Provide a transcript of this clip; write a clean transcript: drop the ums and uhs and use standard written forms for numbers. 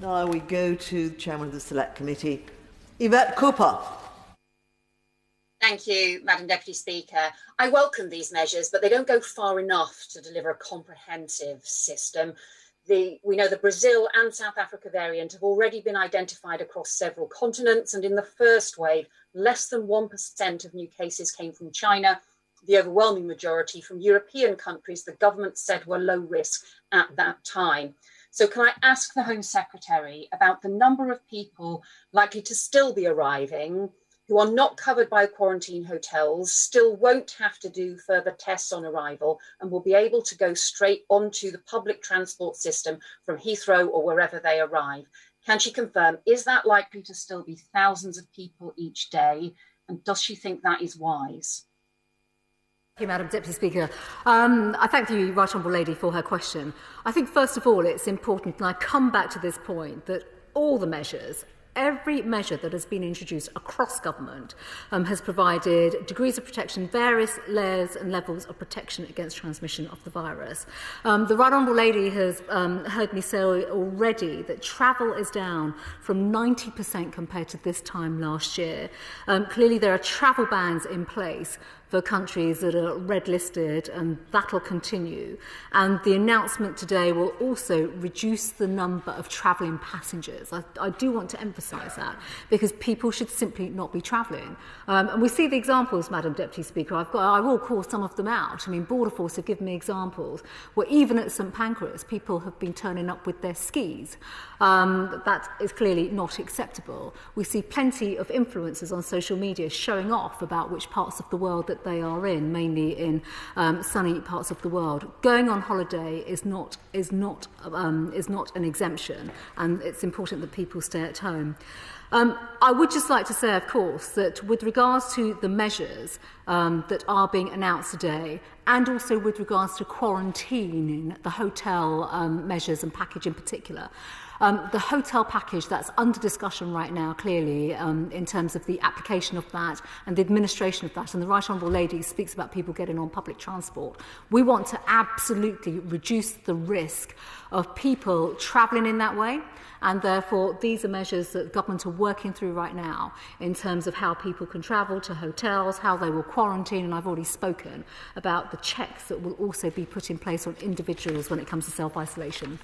Now we go to the Chairman of the Select Committee, Yvette Cooper. Thank you, Madam Deputy Speaker. I welcome these measures, but they don't go far enough to deliver a comprehensive system. We know the Brazil and South Africa variant have already been identified across several continents, and in the first wave, less than 1% of new cases came from China. The overwhelming majority from European countries the government said were low risk at that time. So can I ask the Home Secretary about the number of people likely to still be arriving who are not covered by quarantine hotels, still won't have to do further tests on arrival, and will be able to go straight onto the public transport system from Heathrow or wherever they arrive? Can she confirm, is that likely to still be thousands of people each day? And does she think that is wise? Thank you, Madam Deputy Speaker. I thank the Right Honourable Lady for her question. I think, first of all, it's important, and I come back to this point, that all the measures, every measure that has been introduced across government has provided degrees of protection, various layers and levels of protection against transmission of the virus. The Right Honourable Lady has heard me say already that travel is down from 90% compared to this time last year. Clearly there are travel bans in place for countries that are red-listed, and that will continue. And the announcement today will also reduce the number of travelling passengers. I do want to emphasise that, because people should simply not be travelling. And we see the examples, Madam Deputy Speaker. I will call some of them out. I mean, Border Force have given me examples where even at St Pancras, people have been turning up with their skis. That is clearly not acceptable. We see plenty of influencers on social media showing off about which parts of the world that they are in, mainly in sunny parts of the world. Going on holiday is not an exemption, and it's important that people stay at home. I would just like to say, of course, that with regards to the measures that are being announced today, and also with regards to quarantining, the hotel measures and package in particular, the hotel package that's under discussion right now, clearly, in terms of the application of that and the administration of that, and the Right Honourable Lady speaks about people getting on public transport. We want to absolutely reduce the risk of people travelling in that way, and therefore these are measures that government are working through right now in terms of how people can travel to hotels, how they will quarantine, and I've already spoken about the checks that will also be put in place on individuals when it comes to self-isolation.